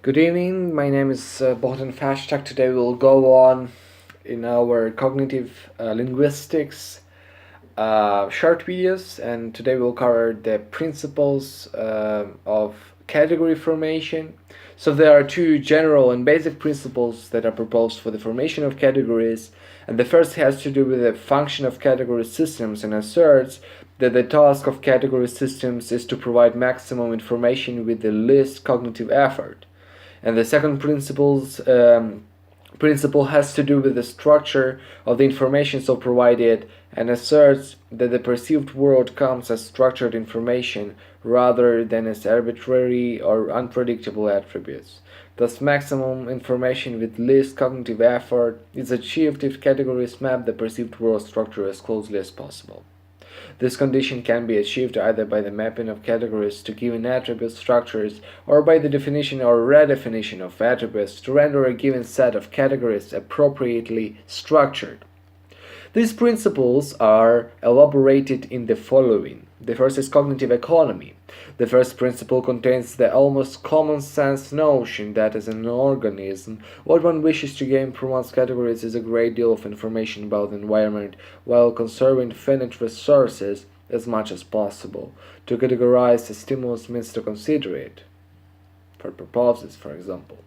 Good evening, my name is Bohdan Fashtak. Today we'll go on in our cognitive linguistics short videos, and today we'll cover the principles of category formation. So there are two general and basic principles that are proposed for the formation of categories, and the first has to do with the function of category systems and asserts that the task of category systems is to provide maximum information with the least cognitive effort. And the second principle has to do with the structure of the information so provided and asserts that the perceived world comes as structured information rather than as arbitrary or unpredictable attributes. Thus, maximum information with least cognitive effort is achieved if categories map the perceived world structure as closely as possible. This condition can be achieved either by the mapping of categories to given attribute structures or by the definition or redefinition of attributes to render a given set of categories appropriately structured. These principles are elaborated in the following. The first is cognitive economy. The first principle contains the almost common sense notion that as an organism, what one wishes to gain from one's categories is a great deal of information about the environment while conserving finite resources as much as possible. To categorize a stimulus means to consider it, for purposes, for example.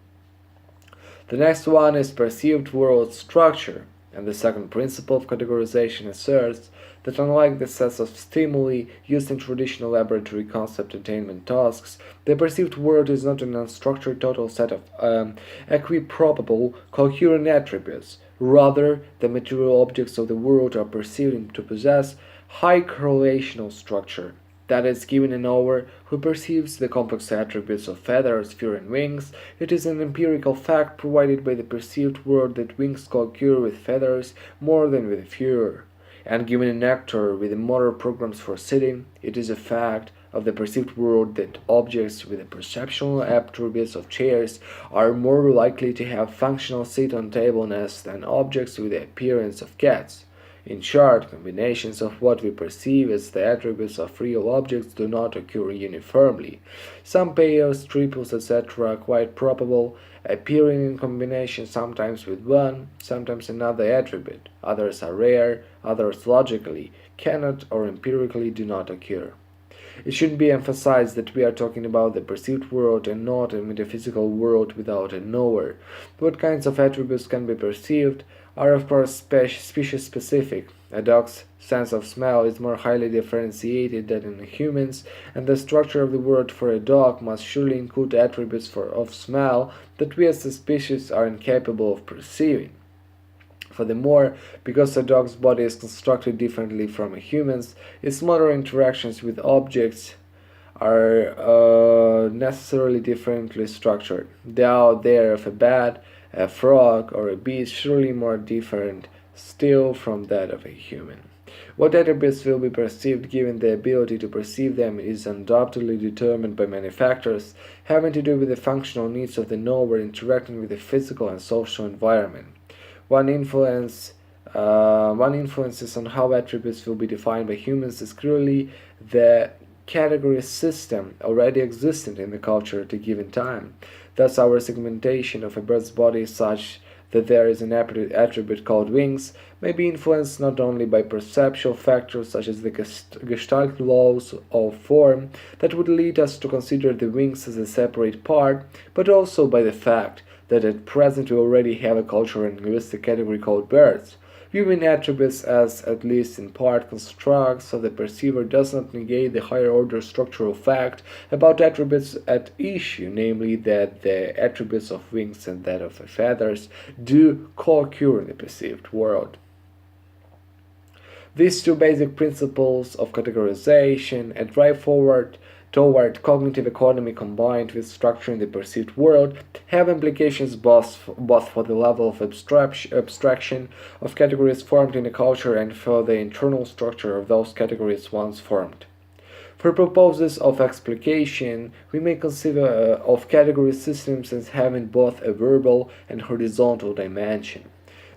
The next one is perceived world structure. And the second principle of categorization asserts that unlike the sets of stimuli used in traditional laboratory concept attainment tasks, the perceived world is not an unstructured total set of equiprobable, coherent attributes. Rather, the material objects of the world are perceived to possess high correlational structure. That is, given an knower who perceives the complex attributes of feathers, fur, and wings, it is an empirical fact provided by the perceived world that wings co-occur with feathers more than with fur. And given an actor with the motor programs for sitting, it is a fact of the perceived world that objects with the perceptual attributes of chairs are more likely to have functional sit-on-tableness than objects with the appearance of cats. In short, combinations of what we perceive as the attributes of real objects do not occur uniformly. Some pairs, triples, etc. are quite probable, appearing in combination sometimes with one, sometimes another attribute. Others are rare, others logically cannot or empirically do not occur. It should be emphasized that we are talking about the perceived world and not a metaphysical world without a knower. What kinds of attributes can be perceived are of course species-specific. A dog's sense of smell is more highly differentiated than in humans, and the structure of the world for a dog must surely include attributes of smell that we as a species are incapable of perceiving. Furthermore, because a dog's body is constructed differently from a human's, its motor interactions with objects are necessarily differently structured. The out there of a bat, a frog, or a bee is surely more different still from that of a human. What attributes will be perceived given the ability to perceive them is undoubtedly determined by many factors having to do with the functional needs of the knower interacting with the physical and social environment. One influences on how attributes will be defined by humans is clearly the category system already existent in the culture at a given time. Thus, our segmentation of a bird's body is such that there is an attribute called wings may be influenced not only by perceptual factors such as the Gestalt laws of form that would lead us to consider the wings as a separate part, but also by the fact that at present we already have a cultural and linguistic category called birds. Viewing attributes as, at least in part, constructs of the perceiver does not negate the higher order structural fact about attributes at issue, namely that the attributes of wings and that of feathers do co-occur in the perceived world. These two basic principles of categorization and drive forward toward cognitive economy combined with structuring the perceived world have implications both for the level of abstraction of categories formed in a culture and for the internal structure of those categories once formed. For purposes of explication, we may consider of category systems as having both a verbal and horizontal dimension.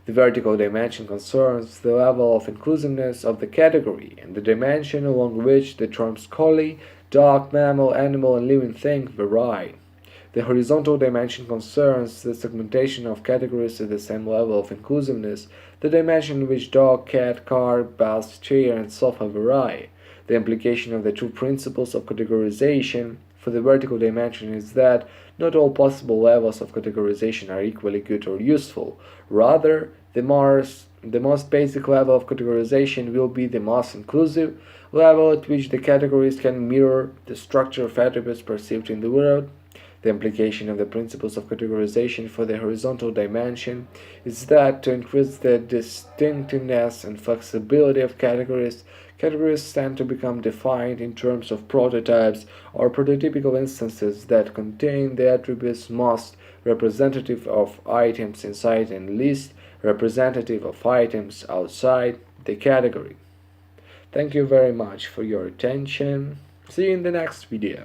The vertical dimension concerns the level of inclusiveness of the category and the dimension along which the terms collie, dog, mammal, animal, and living thing vary. The horizontal dimension concerns the segmentation of categories at the same level of inclusiveness, the dimension in which dog, cat, car, bus, chair, and sofa vary. The implication of the two principles of categorization for the vertical dimension is that not all possible levels of categorization are equally good or useful. Rather, the most basic level of categorization will be the most inclusive level at which the categories can mirror the structure of attributes perceived in the world. The implication of the principles of categorization for the horizontal dimension is that to increase the distinctiveness and flexibility of categories, categories tend to become defined in terms of prototypes or prototypical instances that contain the attributes most representative of items inside and least representative of items outside the category. Thank you very much for your attention. See you in the next video.